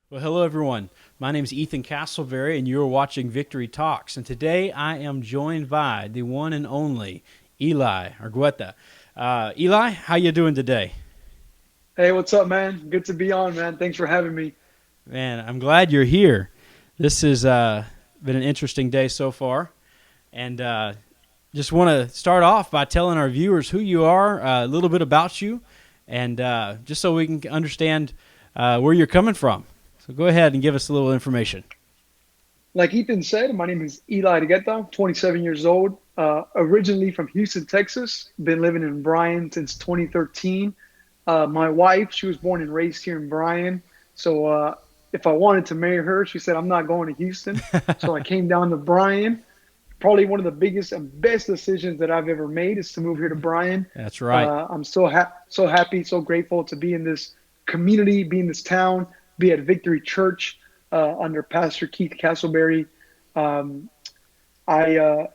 Well, hello everyone. My name is Ethan Castleberry, and you're watching Victory Talks. And today I am joined by the one and only Eli Argueta. Eli, how you doing today? Hey, what's up, man? Good to be on, man. Thanks for having me. Man, I'm glad you're here. This has been an interesting day so far, and just want to start off by telling our viewers who you are, a little bit about you, and just so we can understand where you're coming from. So go ahead and give us a little information. Like Ethan said, my name is Eli Argueta, 27 years old, originally from Houston, Texas. Been living in Bryan since 2013. My wife, she was born and raised here in Bryan. So if I wanted to marry her, she said, I'm not going to Houston. So I came down to Bryan. Probably one of the biggest and best decisions that I've ever made is to move here to Bryan. That's right. I'm so happy, so grateful to be in this community, be in this town, be at Victory Church under Pastor Keith Castleberry. Um, I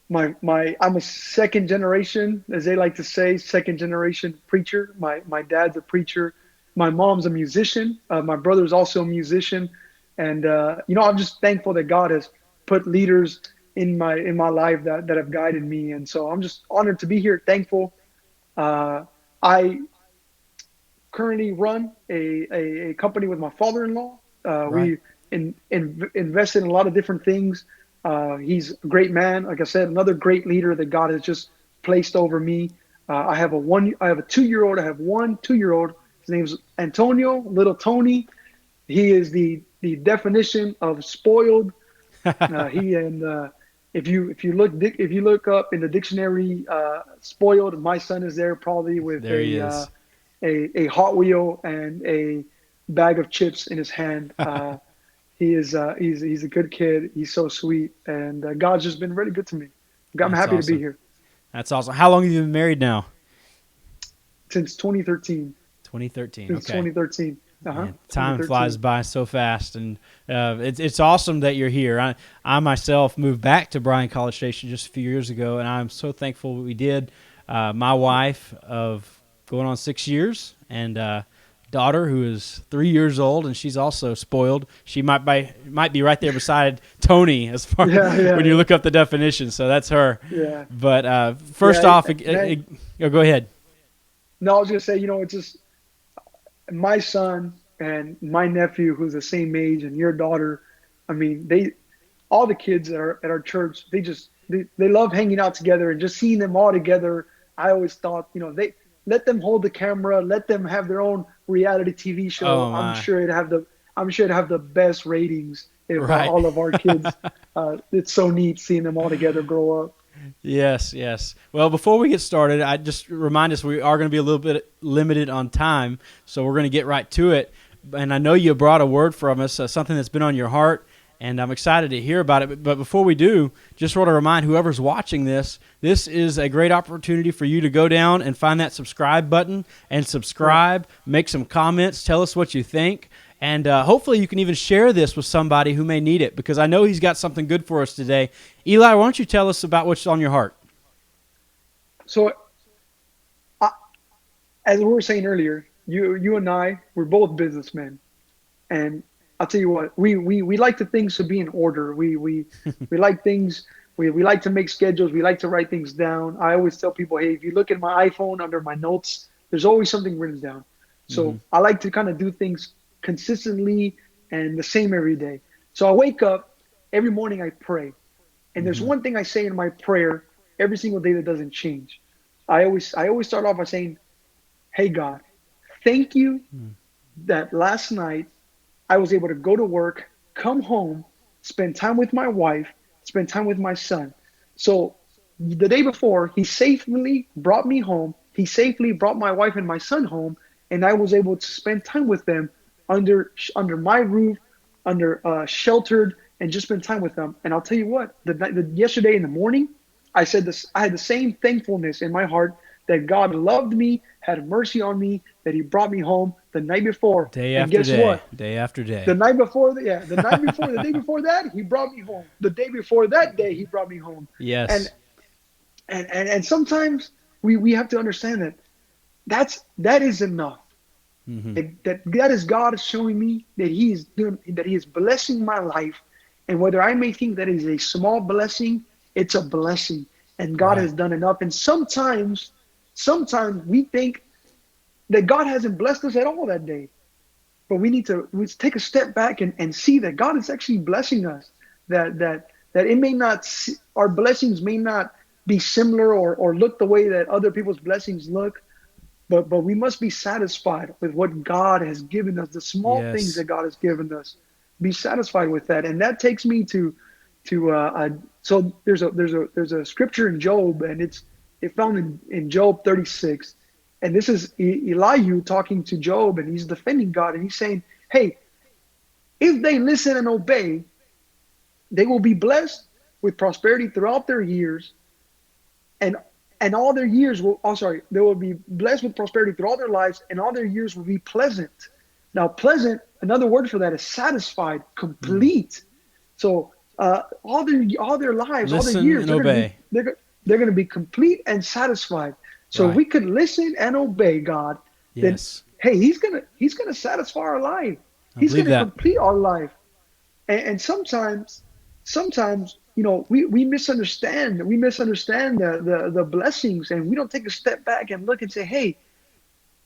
I'm a second generation, as they like to say, second generation preacher. My dad's a preacher. My mom's a musician. My brother's also a musician, and I'm just thankful that God has put leaders in my life that have guided me, and so I'm just honored to be here. Thankful. I currently run a company with my father-in-law. Right. We invested in a lot of different things. He's a great man. Like I said, another great leader that God has just placed over me. I have a 2 year old. I have one 2 year old. His name's Antonio, little Tony. He is the definition of spoiled. He and if you look up in the dictionary, spoiled. My son is there probably with There he is. a Hot Wheel and a bag of chips in his hand. He's a good kid. He's so sweet, and God's just been really good to me. I'm That's happy to be awesome. here That's awesome. How long have you been married now? since 2013. 2013. Since Okay. 2013. Uh-huh. Man, time flies 2013. by so fast, and it's awesome that you're here. I myself moved back to Bryan College Station just a few years ago, and I'm so thankful we did. My wife of going on 6 years, and daughter who is 3 years old, and she's also spoiled. She might be right there beside Tony as far Yeah, when yeah, you look up the definition. So that's her. yeah, But first yeah. off, Man, go ahead. no, I was gonna say, it's just my son and my nephew, who's the same age, and your daughter. I mean, they all the kids that are at our church, they love hanging out together and just seeing them all together. I always thought, they let them hold the camera, let them have their own reality TV show. Oh my, I'm sure it'd have the best ratings if right. all of our kids. It's so neat seeing them all together grow up. Yes, yes. Well, before we get started, I just remind us we are going to be a little bit limited on time, so we're going to get right to it. And I know you brought a word from us, something that's been on your heart, and I'm excited to hear about it. But before we do, just want to remind whoever's watching this, this is a great opportunity for you to go down and find that subscribe button and Right. subscribe, make some comments, tell us what you think. And hopefully you can even share this with somebody who may need it, because I know he's got something good for us today. Eli, why don't you tell us about what's on your heart? So, I, as we were saying earlier, you and I, we're both businessmen. And I'll tell you what, we like the things to be in order. We like things. We like to make schedules. We like to write things down. I always tell people, hey, if you look at my iPhone under my notes, there's always something written down. Hmm. So I like to kind of do things consistently and the same every day. So I wake up every morning. I pray, and there's Hmm. one thing I say in my prayer every single day that doesn't change. I always start off by saying, "Hey God, thank you that last night I was able to go to work, come home, spend time with my wife, spend time with my son. So the day before, he safely brought me home. He safely brought my wife and my son home, and I was able to spend time with them under my roof, under sheltered, and just spend time with them. And I'll tell you what, yesterday in the morning, I said this. I had the same thankfulness in my heart that God loved me, had mercy on me, that He brought me home the night before. Day And after guess day, what? day after The day. night before, the day before that, He brought me home. The day before that day, He brought me home. And Yes. and sometimes we have to understand that that is enough. Hmm. That is God showing me that He is blessing my life, and whether I may think that is a small blessing, it's a blessing, and God Right. has done enough. And sometimes we think that God hasn't blessed us at all that day, but we take a step back and see that God is actually blessing us. That it may not our blessings may not be similar or look the way that other people's blessings look, but we must be satisfied with what God has given us, the small things Yes. that God has given us. Be satisfied with that, and that takes me to so there's a scripture in Job, and it found in Job 36, and this is Elihu talking to Job, and he's defending God, and he's saying, "Hey, if they listen and obey, they will be blessed with prosperity throughout their years, and all their years will oh sorry they will be blessed with prosperity through all their lives, and all their years will be pleasant." Now pleasant, another word for that is satisfied, Mm. complete. So all their lives, all their Listen years, and obey. they're going to be complete and satisfied. So if Right. we could listen and obey God, then Yes. hey, he's gonna satisfy our life. I He's believe gonna that. complete our life. And sometimes we misunderstand the blessings, and we don't take a step back and look and say, hey,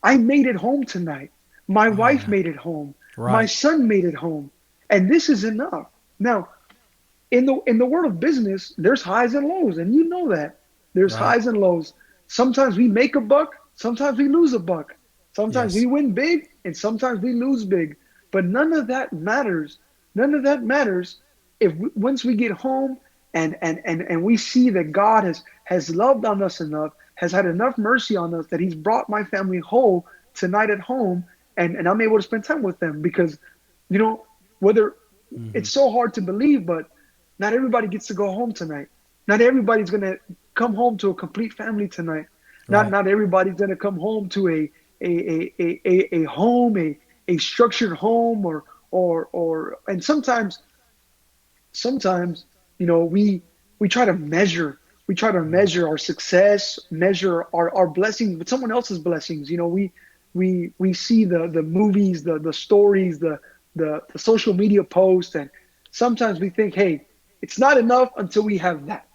I made it home tonight, my Oh wife yeah. made it home, my Right. son made it home, and this is enough. Now in the world of business, there's highs and lows, and you know that there's Right. highs and lows. Sometimes we make a buck, sometimes we lose a buck, sometimes we Yes. win big, and sometimes we lose big. But none of that matters. None of that matters if once we get home and we see that God has loved on us enough, has had enough mercy on us, that He's brought my family whole tonight at home, and I'm able to spend time with them. Because you know whether Hmm. it's so hard to believe, but not everybody gets to go home tonight. Not everybody's gonna come home to a complete family tonight. Not Right. not everybody's gonna come home to a home, a structured home, or and sometimes we try to measure our success, measure our blessings with someone else's blessings. We see the movies, the stories, the social media posts, and sometimes we think, hey, it's not enough until we have that.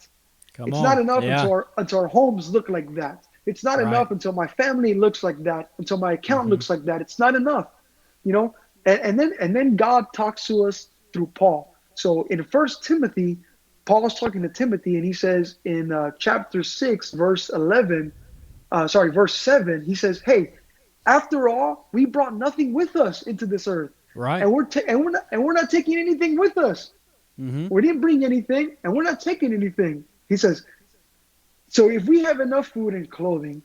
Come It's not on. enough Yeah. until our homes look like that. It's not Right. enough until my family looks like that, until my account Hmm. looks like that. It's not enough, you know. And then God talks to us through Paul. So in First Timothy, Paul's talking to Timothy, and he says in chapter 6, verse 7, he says, "Hey, after all, we brought nothing with us into this earth, Right. and we're not taking anything with us. Hmm. We didn't bring anything, and we're not taking anything." He says, "So if we have enough food and clothing,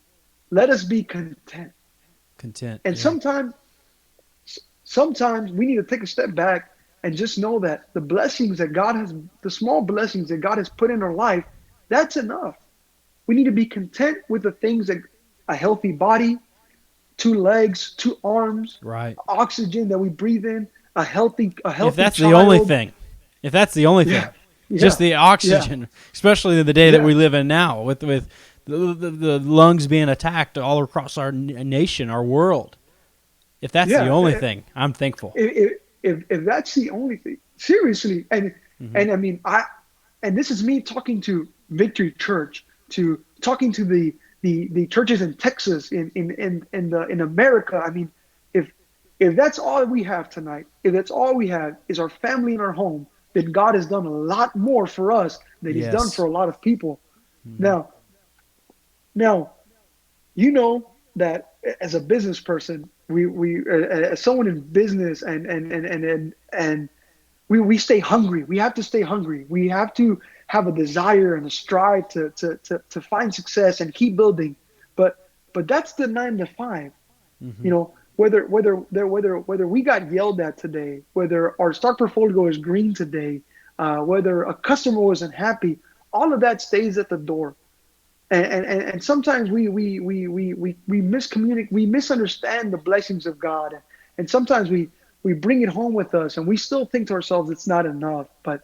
let us be content." Content. And Yeah. sometimes we need to take a step back and just know that the small blessings that God has put in our life, that's enough. We need to be content with the things that a healthy body, two legs, two arms, Right. oxygen that we breathe in, a If healthy that's the only child. thing, if that's the only Yeah, thing, just yeah, the yeah, oxygen, especially in the day that yeah, we live in now, with the lungs being attacked all across our nation, our world. If that's the yeah. only thing, I'm thankful. If that's the only thing, seriously, and Hmm. and I mean, and this is me talking to Victory Church, to talking to the churches in Texas, in America. I mean, if if that's all we have tonight, if that's all we have is our family and our home, then God has done a lot more for us than He's done for Yes. a lot of people. Hmm. Now, now you know that as a business person, we as someone in business, and we stay hungry. We have to stay hungry. We have to have a desire and a strive to find success and keep building. But that's the 9 to 5. Hmm. Whether we got yelled at today, whether our stock portfolio is green today, whether a customer wasn't happy, all of that stays at the door. And sometimes we miscommunicate, we misunderstand the blessings of God, and sometimes we bring it home with us, and we still think to ourselves it's not enough. But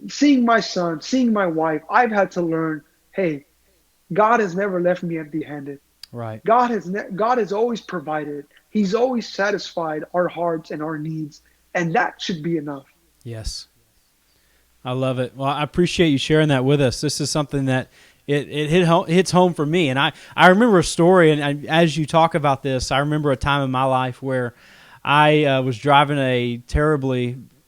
seeing my son, seeing my wife, I've had to learn, hey, God has never left me empty-handed. Right. God has always provided. He's always satisfied our hearts and our needs, and that should be enough. Yes. I love it. Well, I appreciate you sharing that with us. This is something that hits home for me. And I remember a story, and as you talk about this, I remember a time in my life where I was driving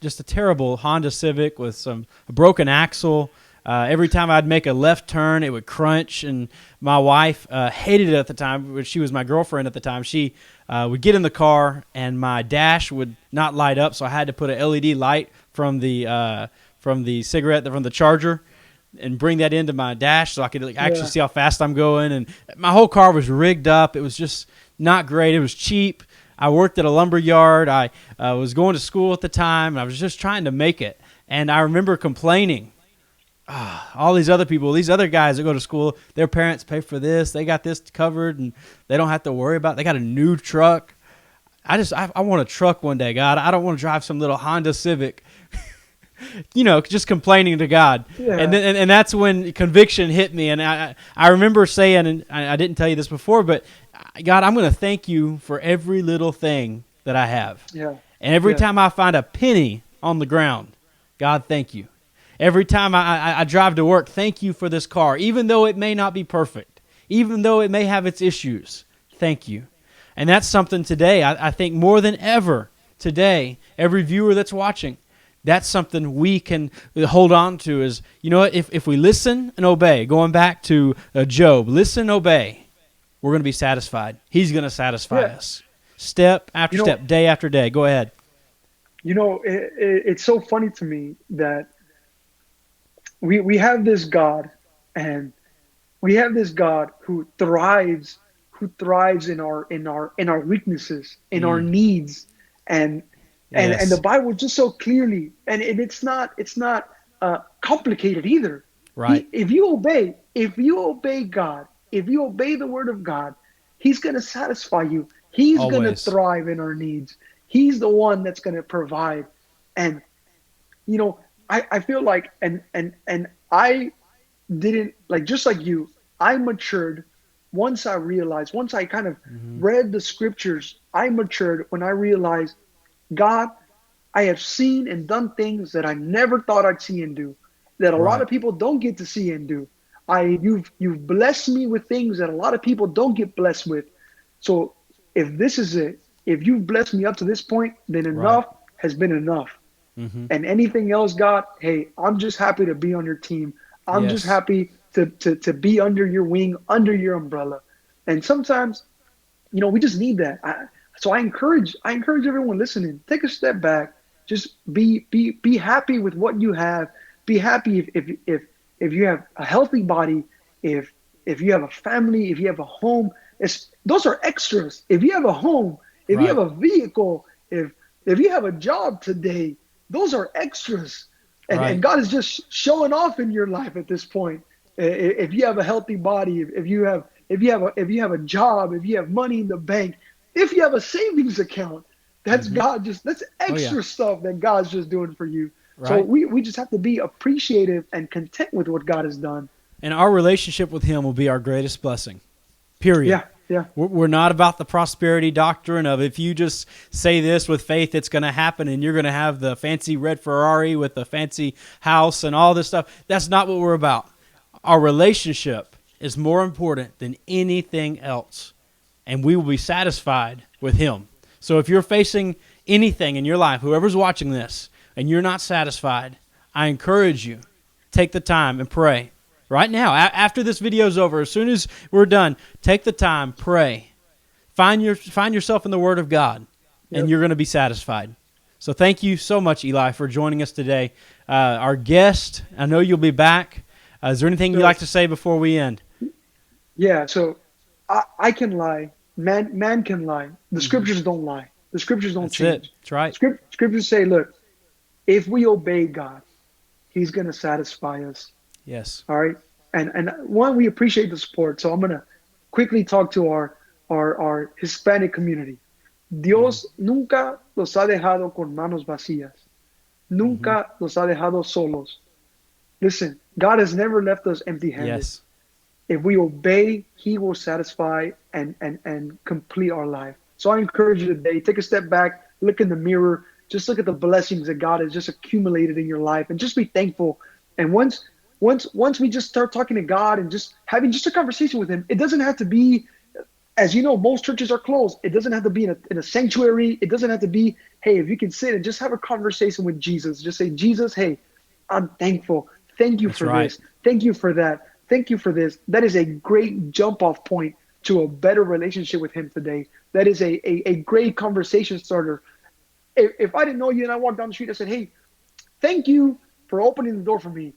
just a terrible Honda Civic with a broken axle. Every time I'd make a left turn, it would crunch, and my wife hated it at the time. But she was my girlfriend at the time. She would get in the car, and my dash would not light up, so I had to put an LED light from the cigarette, from the charger, and bring that into my dash so I could actually see how fast I'm going. And my whole car was rigged up. It was just not great. It was cheap. I worked at a lumber yard. I was going to school at the time, and I was just trying to make it. And I remember complaining. All these other people, these other guys that go to school, their parents pay for this. They got this covered, and they don't have to worry about it. They got a new truck. I want a truck one day, God. I don't want to drive some little Honda Civic. Just complaining to God. Yeah. And that's when conviction hit me. And I remember saying, and I didn't tell you this before, but God, I'm going to thank you for every little thing that I have. Yeah. And every time I find a penny on the ground, God, thank you. Every time I drive to work, thank you for this car. Even though it may not be perfect, even though it may have its issues, thank you. And that's something today, I think more than ever today, every viewer that's watching, that's something we can hold on to is, if we listen and obey, going back to Job, listen, obey, we're going to be satisfied. He's going to satisfy us step after step, day after day. Go ahead. It's so funny to me that we have this God, and we have this God who thrives in our weaknesses, in our needs, and the Bible just so clearly, and it's not complicated either. Right. If you obey God, if you obey the word of God, He's going to satisfy you. He's going to thrive in our needs. He's the one that's going to provide. And I feel like, and I didn't, like, just like you, I matured once I kind of read the scriptures. I matured when I realized, God, I have seen and done things that I never thought I'd see and do, that a lot of people don't get to see and do. You've blessed me with things that a lot of people don't get blessed with. So if this is it, if you've blessed me up to this point, then enough has been enough. Mm-hmm. And anything else, God, hey, I'm just happy to be on your team. I'm just happy to be under your wing, under your umbrella. And sometimes, we just need that. So I encourage everyone listening, take a step back. Just be happy with what you have. Be happy if you have a healthy body, if you have a family, if you have a home. Those are extras. If you have a home, if you have a vehicle, if you have a job today, those are extras. And God is just showing off in your life at this point. If you have a healthy body, if you have a job, if you have money in the bank, if you have a savings account, that's that's extra stuff that God's just doing for you. Right. So we just have to be appreciative and content with what God has done. And our relationship with Him will be our greatest blessing. Period. Yeah. We're not about the prosperity doctrine of if you just say this with faith, it's going to happen and you're going to have the fancy red Ferrari with the fancy house and all this stuff. That's not what we're about. Our relationship is more important than anything else, and we will be satisfied with Him. So if you're facing anything in your life, whoever's watching this, and you're not satisfied, I encourage you, take the time and pray. Right now, after this video is over, as soon as we're done, take the time, pray. Find yourself in the Word of God, and you're going to be satisfied. So thank you so much, Eli, for joining us today. Our guest, I know you'll be back. Is there anything you'd like to say before we end? Yeah, so I can lie. Man can lie. The scriptures don't lie. The scriptures don't change. That's right. Scriptures say, look, if we obey God, He's going to satisfy us. Yes. All right. And one, we appreciate the support. So I'm going to quickly talk to our Hispanic community. Dios nunca los ha dejado con manos vacías. Nunca los ha dejado solos. Listen, God has never left us empty-handed. Yes. If we obey, He will satisfy and complete our life. So I encourage you today, take a step back, look in the mirror, just look at the blessings that God has just accumulated in your life, and just be thankful. And once we just start talking to God and just having just a conversation with Him, it doesn't have to be, as you know, most churches are closed. It doesn't have to be in a sanctuary. It doesn't have to be, hey, if you can sit and just have a conversation with Jesus, just say, Jesus, hey, I'm thankful. Thank you That's for right. this. Thank you for that. Thank you for this. That is a great jump off point to a better relationship with Him today. That is a great conversation starter. If I didn't know you and I walked down the street, I said, hey, thank you for opening the door for me.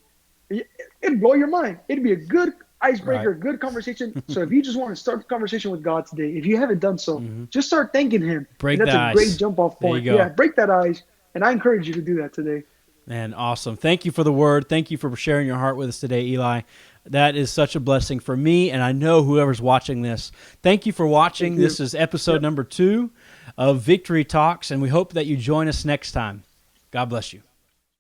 It'd blow your mind. It'd be a good Right. icebreaker, good conversation. So if you just want to start the conversation with God today, if you haven't done so, Hmm. just start thanking Him. And Break that's the a great ice. jump off There you point. Yeah, go. break that ice. And I encourage you to do that today. Man, awesome. Thank you for the word. Thank you for sharing your heart with us today, Eli. That is such a blessing for me, and I know whoever's watching this. Thank you for watching. Thank This you. is episode Yep. number 2 of Victory Talks, and we hope that you join us next time. God bless you.